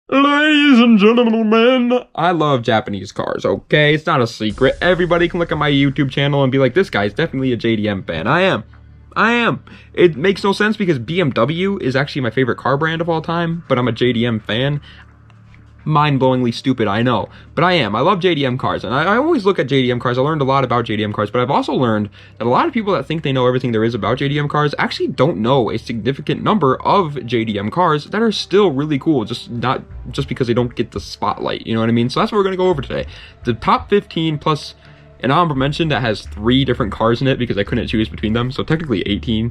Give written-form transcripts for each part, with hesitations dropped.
Ladies and gentlemen, I love Japanese cars, okay? It's not a secret. Everybody can look at my YouTube channel and be like, this guy's definitely a JDM fan. I am. It makes no sense because BMW is actually my favorite car brand of all time, but I'm a JDM fan. Mind-blowingly stupid, I know, but I am. I love JDM cars, and I always look at JDM cars. I learned a lot about JDM cars, but I've also learned that a lot of people that think they know everything there is about JDM cars actually don't know a significant number of JDM cars that are still really cool, just because they don't get the spotlight, you know what I mean? So that's what we're going to go over today. The top 15 plus an honorable mention that has 3 different cars in it because I couldn't choose between them, so technically 18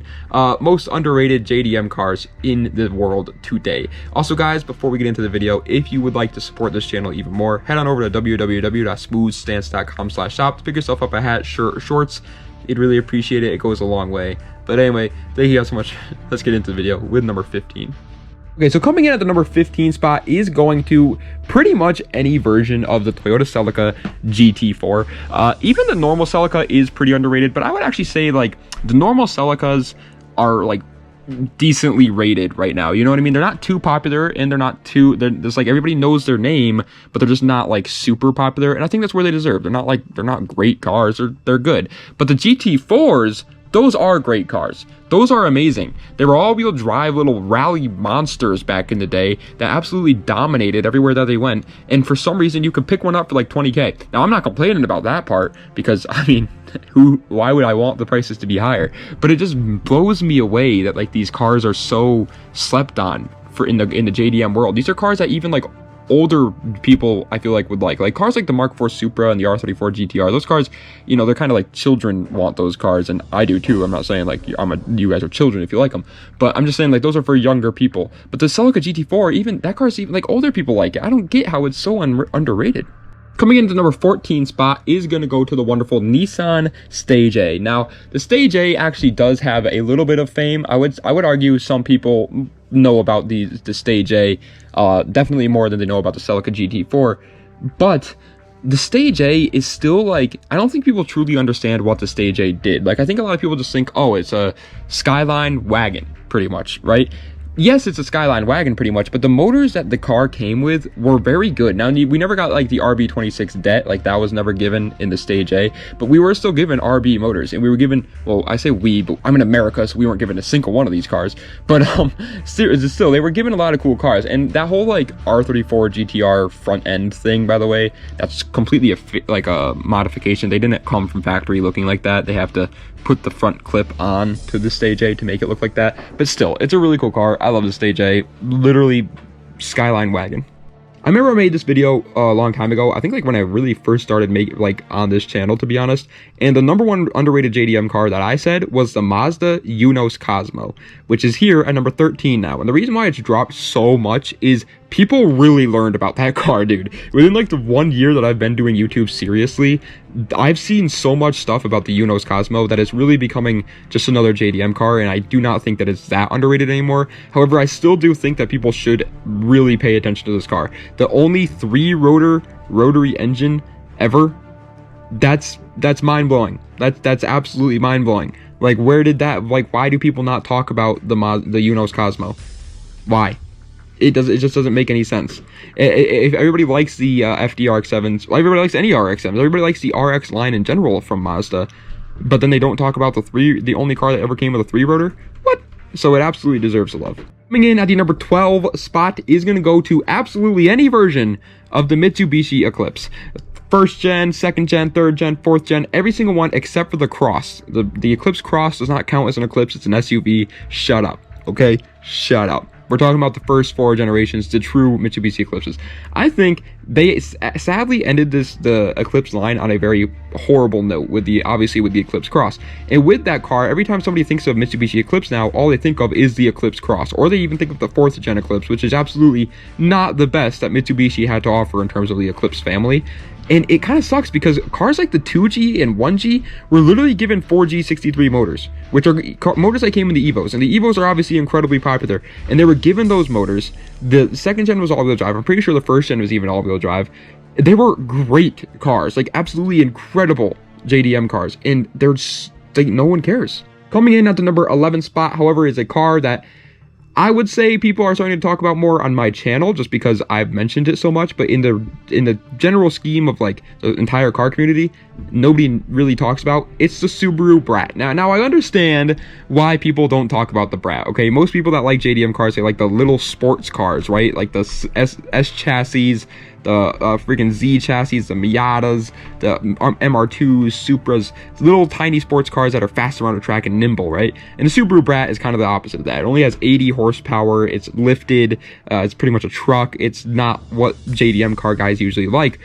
most underrated JDM cars in the world today. Also guys, before we get into the video, if you would like to support this channel even more, head on over to www.smoothstance.com/shop to pick yourself up a hat, shirt, or shorts. I'd really appreciate it. It goes a long way. But anyway, thank you guys so much. Let's get into the video with number 15. Okay, so coming in at the number 15 spot is going to pretty much any version of the Toyota Celica GT4. Even the normal Celica is pretty underrated, but I would actually say like the normal Celicas are like decently rated right now. You know what I mean? They're not too popular, and they're just like everybody knows their name, but they're just not like super popular. And I think that's where they deserve. They're not great cars. They're good. But the GT4s, those are great cars. Those are amazing. They were all-wheel drive little rally monsters back in the day that absolutely dominated everywhere that they went. And for some reason, you could pick one up for like 20K. Now, I'm not complaining about that part because, I mean, why would I want the prices to be higher? But it just blows me away that like these cars are so slept on in the JDM world. These are cars that even like older people I feel like would like cars like the Mark IV Supra and the R34 GTR. Those cars, you know, they're kind of like children want those cars, and I do too. I'm not saying like you guys are children if you like them, but I'm just saying like those are for younger people. But the Celica GT4, even that car's even like older people like it. I don't get how it's so underrated. Coming into number 14 spot is going to go to the wonderful Nissan Stagea. Now, the Stagea actually does have a little bit of fame. I would argue some people know about the Stagea definitely more than they know about the Celica GT4. But the Stagea is still like, I don't think people truly understand what the Stagea did. Like, I think a lot of people just think, oh, it's a Skyline wagon, pretty much, right? Yes, it's a Skyline wagon pretty much, but the motors that the car came with were very good. Now, we never got like the RB26 det, like that was never given in the Stagea, but we were still given RB motors, and we were given, well, I say we, but I'm in America, so we weren't given a single one of these cars, but still, they were given a lot of cool cars, and that whole like R34 GTR front end thing, by the way, that's completely a modification. They didn't come from factory looking like that. They have to put the front clip on to the Stagea to make it look like that, but still, it's a really cool car. I love the Stagea, literally Skyline wagon. I remember I made this video a long time ago, I think like when I really first started making like on this channel, to be honest, and the number 1 underrated JDM car that I said was the Mazda Eunos Cosmo, which is here at number 13 now. And the reason why it's dropped so much is people really learned about that car, dude. Within like the 1 year that I've been doing YouTube seriously, I've seen so much stuff about the Eunos Cosmo that it's really becoming just another JDM car, and I do not think that it's that underrated anymore. However, I still do think that people should really pay attention to this car. The only 3-rotor rotary engine ever, that's mind-blowing. That's absolutely mind-blowing. Like, where did that, like, why do people not talk about the Eunos Cosmo? Why? It just doesn't make any sense. If everybody likes the FD RX-7s, well, everybody likes any RX-7s, everybody likes the RX line in general from Mazda, but then they don't talk about the only car that ever came with a 3-rotor? What? So it absolutely deserves a love. Coming in at the number 12 spot is going to go to absolutely any version of the Mitsubishi Eclipse. 1st gen, 2nd gen, 3rd gen, 4th gen, every single one except for the Cross. The Eclipse Cross does not count as an Eclipse, it's an SUV. Shut up, okay? Shut up. We're talking about the first 4 generations, the true Mitsubishi Eclipses. I think they sadly ended the Eclipse line on a very horrible note obviously with the Eclipse Cross. And with that car, every time somebody thinks of Mitsubishi Eclipse now, all they think of is the Eclipse Cross, or they even think of the 4th gen Eclipse, which is absolutely not the best that Mitsubishi had to offer in terms of the Eclipse family. And it kind of sucks because cars like the 2G and 1G were literally given 4G63 motors, which are motors that came in the Evos. And the Evos are obviously incredibly popular. And they were given those motors. The 2nd gen was all-wheel drive. I'm pretty sure the 1st gen was even all-wheel drive. They were great cars, like absolutely incredible JDM cars. And they're just, like, no one cares. Coming in at the number 11 spot, however, is a car that I would say people are starting to talk about more on my channel just because I've mentioned it so much, but in the general scheme of like the entire car community, nobody really talks about it's the Subaru Brat. Now I understand why people don't talk about the Brat. Okay, most people that like JDM cars, they like the little sports cars, right? Like the S chassis, the freaking Z chassis, the Miatas, the MR2s, Supras, little tiny sports cars that are fast around the track and nimble, right? And the Subaru Brat is kind of the opposite of that. It only has 80 horsepower. It's lifted. It's pretty much a truck. It's not what JDM car guys usually like.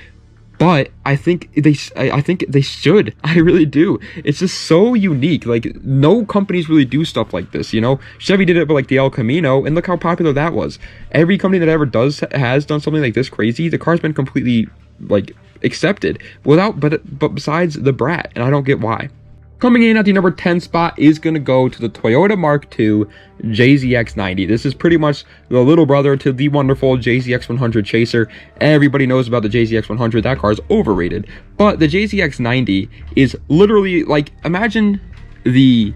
But I think they should. I really do. It's just so unique. Like, no companies really do stuff like this, you know? Chevy did it with like the El Camino, and look how popular that was. Every company that ever has done something like this crazy. The car's been completely like accepted but besides the Brat, and I don't get why. Coming in at the number 10 spot is going to go to the Toyota Mark II JZX90. This is pretty much the little brother to the wonderful JZX100 Chaser. Everybody knows about the JZX100. That car is overrated. But the JZX90 is literally like, imagine the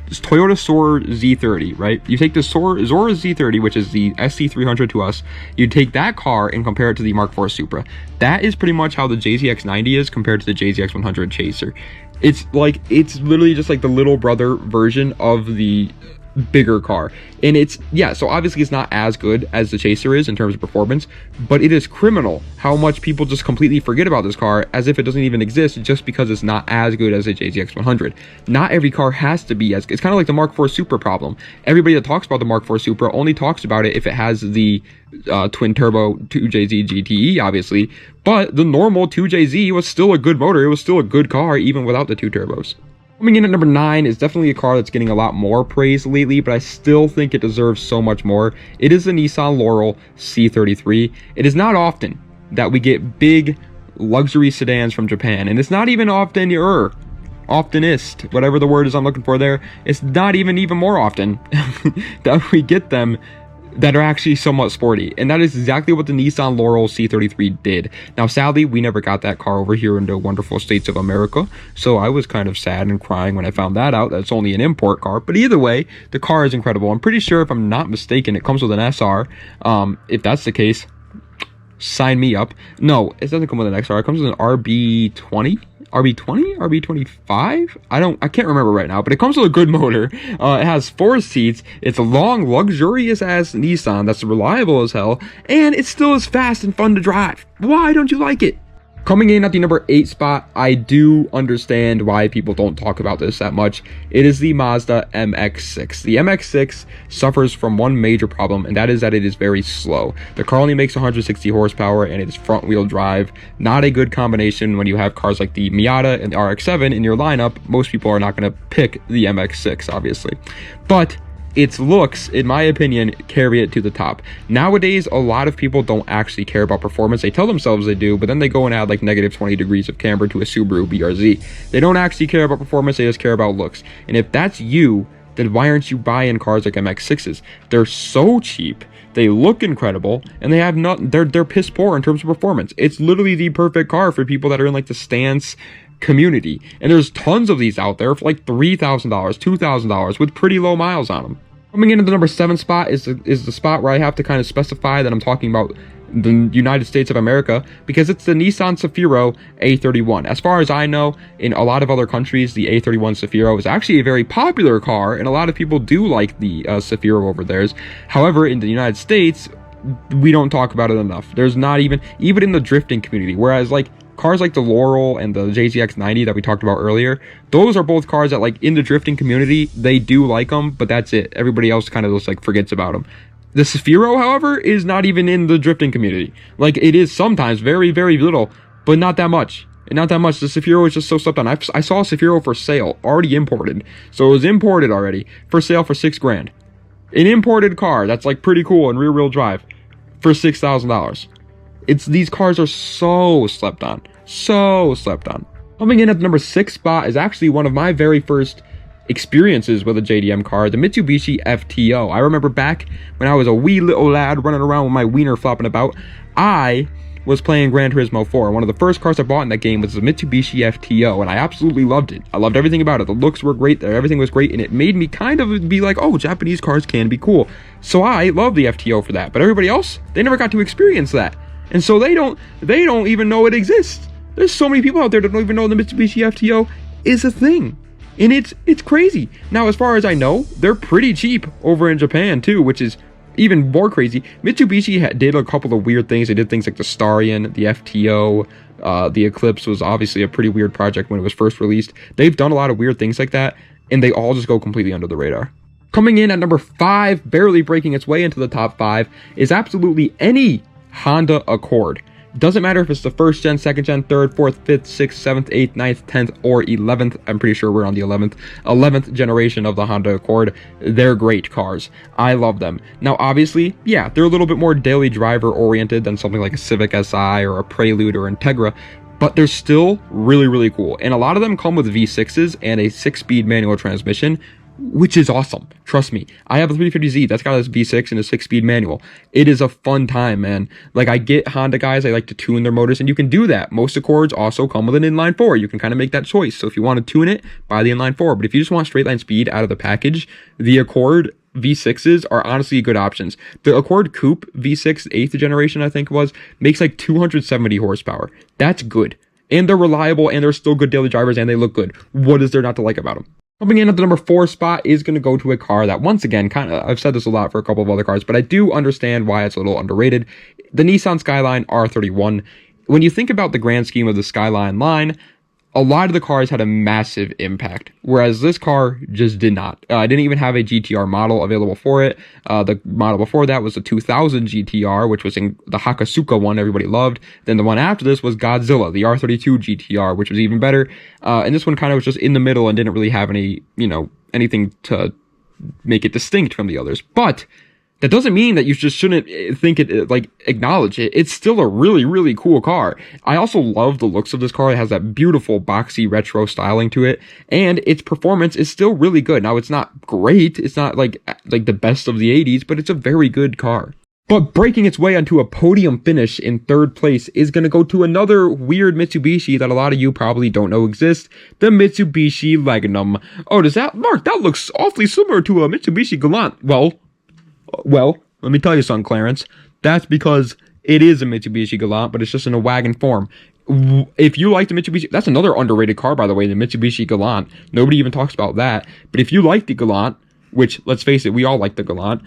Toyota Soarer Z30, right? You take the Soarer Z30, which is the SC300 to us. You take that car and compare it to the Mark IV Supra. That is pretty much how the JZX90 is compared to the JZX100 Chaser. It's literally just like the little brother version of the bigger car. And it's, yeah, so obviously it's not as good as the Chaser is in terms of performance, but it is criminal how much people just completely forget about this car as if it doesn't even exist just because it's not as good as the JZX100. Not every car has to be as good. It's kind of like the Mark IV Supra problem. Everybody that talks about the Mark IV Supra only talks about it if it has the twin turbo 2JZ GTE, obviously, but the normal 2JZ was still a good motor. It was still a good car even without the two turbos. Coming in at number 9 is definitely a car that's getting a lot more praise lately, but I still think it deserves so much more. It is the Nissan Laurel C33. It is not often that we get big luxury sedans from Japan, and it's not even oftenest, whatever the word is I'm looking for there. It's not even more often that we get them that are actually somewhat sporty, and that is exactly what the Nissan Laurel C33 did. Now sadly, we never got that car over here in the wonderful states of America, so I was kind of sad and crying when I found that out. That's only an import car, but either way, the car is incredible. I'm pretty sure, if I'm not mistaken, it comes with an SR. If that's the case, sign me up. No, it doesn't come with an XR. It comes with an RB20, RB25. I can't remember right now, but it comes with a good motor. It has 4 seats. It's a long, luxurious ass Nissan that's reliable as hell, and it still is fast and fun to drive. Why don't you like it? Coming in at the number 8 spot, I do understand why people don't talk about this that much. It is the Mazda MX-6. The MX-6 suffers from one major problem, and that is that it is very slow. The car only makes 160 horsepower, and it is front-wheel drive. Not a good combination when you have cars like the Miata and the RX-7 in your lineup. Most people are not going to pick the MX-6, obviously. But its looks, in my opinion, carry it to the top. Nowadays, a lot of people don't actually care about performance. They tell themselves they do, but then they go and add like negative 20 degrees of camber to a Subaru BRZ. They don't actually care about performance, they just care about looks. And if that's you, then why aren't you buying cars like MX-6s? They're so cheap, they look incredible, and they have they're piss poor in terms of performance. It's literally the perfect car for people that are in like the stance community, and there's tons of these out there for like $3,000, $2,000 with pretty low miles on them. Coming into the number 7 spot is the spot where I have to kind of specify that I'm talking about the United States of America, because it's the Nissan Cefiro A31. As far as I know, in a lot of other countries, the A31 Cefiro is actually a very popular car, and a lot of people do like the Cefiro over theirs. However, in the United States, we don't talk about it enough. There's not even in the drifting community, whereas like cars like the Laurel and the JZX90 that we talked about earlier, those are both cars that like in the drifting community, they do like them, but that's it. Everybody else kind of just like forgets about them. The Cefiro, however, is not even in the drifting community. Like, it is sometimes very, very little, but not that much. And not that much. The Cefiro is just so slept on. I saw a Cefiro for sale, already imported. So it was imported already, for sale for $6 grand. An imported car that's like pretty cool and rear-wheel drive for $6,000. These cars are so slept on. So slept on. Coming in at the number 6 spot is actually one of my very first experiences with a JDM car, the Mitsubishi FTO. I remember back when I was a wee little lad running around with my wiener flopping about, I was playing Gran Turismo 4. One of the first cars I bought in that game was the Mitsubishi FTO, and I absolutely loved it. I loved everything about it. The looks were great, everything was great, and it made me kind of be like, oh, Japanese cars can be cool. So I love the FTO for that, but everybody else, they never got to experience that. And so they don't even know it exists. There's so many people out there that don't even know the Mitsubishi FTO is a thing. And it's crazy. Now, as far as I know, they're pretty cheap over in Japan too, which is even more crazy. Mitsubishi did a couple of weird things. They did things like the Starion, the FTO, the Eclipse was obviously a pretty weird project when it was first released. They've done a lot of weird things like that, and they all just go completely under the radar. Coming in at number 5, barely breaking its way into the top 5, is absolutely any Honda Accord. Doesn't matter if it's the 1st gen, 2nd gen, 3rd, 4th, 5th, 6th, 7th, 8th, 9th, 10th, or 11th. I'm pretty sure we're on the 11th generation of the Honda Accord. They're great cars. I love them. Now, obviously, yeah, they're a little bit more daily driver oriented than something like a Civic Si or a Prelude or Integra, but they're still really, really cool. And a lot of them come with V6s and a 6-speed manual transmission, which is awesome. Trust me. I have a 350Z that's got a V6 and a 6-speed manual. It is a fun time, man. Like, I get Honda guys, they like to tune their motors, and you can do that. Most Accords also come with an inline 4. You can kind of make that choice. So if you want to tune it, buy the inline 4. But if you just want straight line speed out of the package, the Accord V6s are honestly good options. The Accord Coupe V6, 8th generation, I think it was, makes like 270 horsepower. That's good. And they're reliable, and they're still good daily drivers, and they look good. What is there not to like about them? Coming in at the number 4 spot is going to go to a car that, once again, I've said this a lot for a couple of other cars, but I do understand why it's a little underrated. The Nissan Skyline R31. When you think about the grand scheme of the Skyline line, a lot of the cars had a massive impact, whereas this car just did not. I didn't even have a GT-R model available for it. The model before that was the 2000 GT-R, which was in the Hakasuka one everybody loved. Then the one after this was Godzilla, the R32 GT-R, which was even better. And this one kind of was just in the middle and didn't really have any, anything to make it distinct from the others. But that doesn't mean that you just shouldn't acknowledge it. It's still a really, really cool car. I also love the looks of this car. It has that beautiful boxy retro styling to it, and its performance is still really good. Now, it's not great. It's not like the best of the 80s, but it's a very good car. But breaking its way onto a podium finish in 3rd place is going to go to another weird Mitsubishi that a lot of you probably don't know exists, the Mitsubishi Legnum. Oh, Mark, that looks awfully similar to a Mitsubishi Galant. Well, let me tell you something, Clarence. That's because it is a Mitsubishi Galant, but it's just in a wagon form. If you like the Mitsubishi, that's another underrated car, by the way, the Mitsubishi Galant. Nobody even talks about that. But if you like the Galant, which, let's face it, we all like the Galant,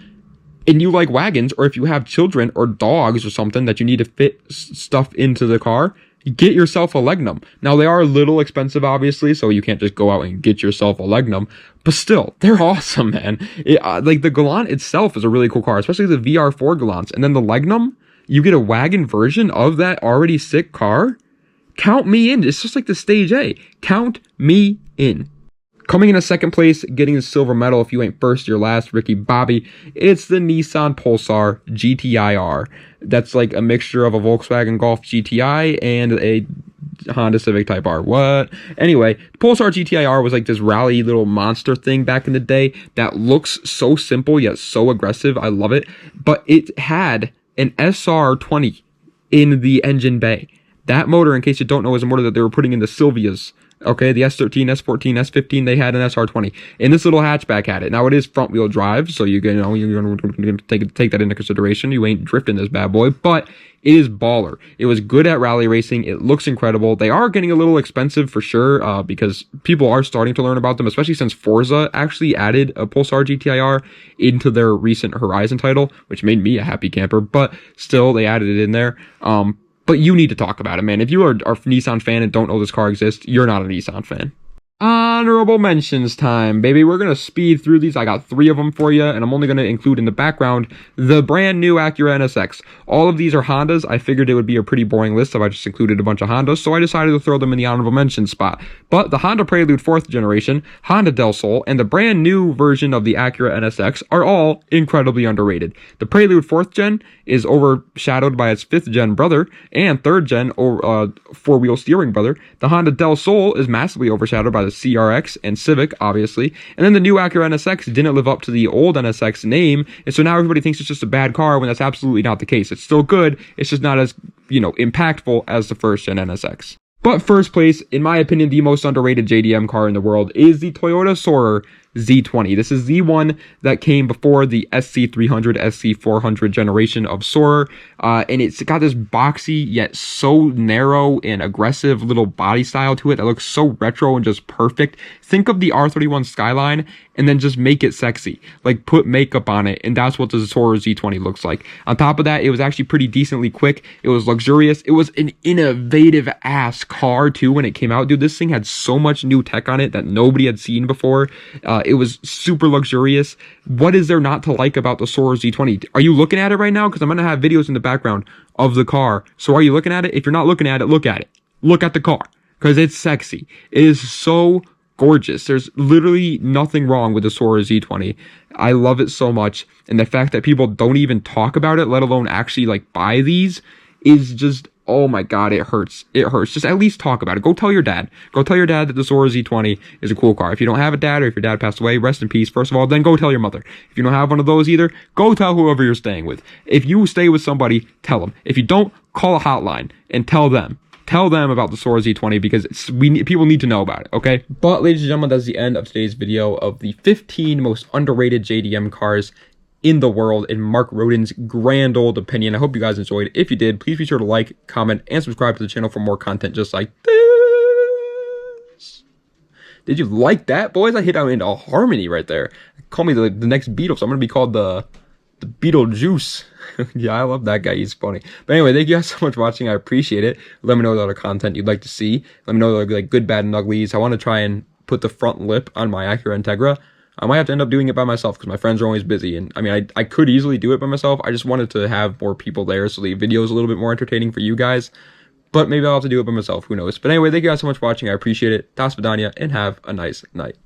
and you like wagons, or if you have children or dogs or something that you need to fit stuff into the car, get yourself a Legnum. Now, they are a little expensive, obviously, so you can't just go out and get yourself a Legnum. But still, they're awesome, man. The Galant itself is a really cool car, especially the VR4 Galants. And then the Legnum, you get a wagon version of that already sick car. Count me in. It's just like the Stagea. Count me in. Coming in a 2nd place, getting the silver medal, if you ain't first, you're last, Ricky Bobby. It's the Nissan Pulsar GTI-R. That's like a mixture of a Volkswagen Golf GTI and a Honda Civic Type R. What? Anyway, Pulsar GTI-R was like this rally little monster thing back in the day that looks so simple yet so aggressive. I love it. But it had an SR20 in the engine bay. That motor, in case you don't know, is a motor that they were putting in the Silvias. Okay, the S13, S14, S15, they had an SR20. And this little hatchback had it. Now, it is front-wheel drive, so you're going to take that into consideration. You ain't drifting this bad boy, but it is baller. It was good at rally racing. It looks incredible. They are getting a little expensive for sure, because people are starting to learn about them, especially since Forza actually added a Pulsar GTI-R into their recent Horizon title, which made me a happy camper, but still, they added it in there. But you need to talk about it, man. If you are a Nissan fan and don't know this car exists, you're not a Nissan fan. Honorable mentions time, baby. We're going to speed through these. I got 3 of them for you, and I'm only going to include in the background the brand new Acura NSX. All of these are Hondas. I figured it would be a pretty boring list if I just included a bunch of Hondas, so I decided to throw them in the honorable mention spot. But the Honda Prelude 4th generation, Honda Del Sol, and the brand new version of the Acura NSX are all incredibly underrated. The Prelude 4th gen is overshadowed by its 5th gen brother and 3rd gen 4-wheel steering brother. The Honda Del Sol is massively overshadowed by the CRX and Civic, obviously. And then the new Acura NSX didn't live up to the old NSX name, and so now everybody thinks it's just a bad car when that's absolutely not the case. It's still good, it's just not as impactful as the first gen NSX. But first place, in my opinion, the most underrated JDM car in the world is the Toyota Soarer Z20. This is the one that came before the SC300, SC400 generation of Soarer, and it's got this boxy yet so narrow and aggressive little body style to it that looks so retro and just perfect. Think of the R31 Skyline and then just make it sexy. Like, put makeup on it, and that's what the Soarer Z20 looks like. On top of that, it was actually pretty decently quick. It was luxurious. It was an innovative ass car too when it came out. Dude, this thing had so much new tech on it that nobody had seen before. It was super luxurious. What is there not to like about the Soarer Z20? Are you looking at it right now? Because I'm going to have videos in the background of the car. So are you looking at it? If you're not looking at it, look at it. Look at the car. Because it's sexy. It is so gorgeous. There's literally nothing wrong with the Soarer Z20. I love it so much. And the fact that people don't even talk about it, let alone actually like buy these, is just, oh my god, it hurts. It hurts. Just at least talk about it. Go tell your dad. Go tell your dad that the Soarer Z20 is a cool car. If you don't have a dad, or if your dad passed away, rest in peace, first of all, then go tell your mother. If you don't have one of those either, go tell whoever you're staying with. If you stay with somebody, tell them. If you don't, call a hotline and tell them. Tell them about the Soarer Z20 because people need to know about it, okay? But ladies and gentlemen, that's the end of today's video of the 15 most underrated JDM cars in the world, in Mark Roden's grand old opinion. I hope you guys enjoyed. If you did, please be sure to like, comment, and subscribe to the channel for more content just like this. Did you like that, boys? I hit out into a harmony right there. Call me the next Beatles. I'm gonna be called the Beetlejuice. Yeah, I love that guy. He's funny. But anyway, thank you guys so much for watching. I appreciate it. Let me know what other content you'd like to see. Let me know like good, bad, and uglies. I want to try and put the front lip on my Acura Integra. I might have to end up doing it by myself because my friends are always busy. And I mean, I could easily do it by myself. I just wanted to have more people there so the video is a little bit more entertaining for you guys. But maybe I'll have to do it by myself. Who knows? But anyway, thank you guys so much for watching. I appreciate it. Das Vidania, and have a nice night.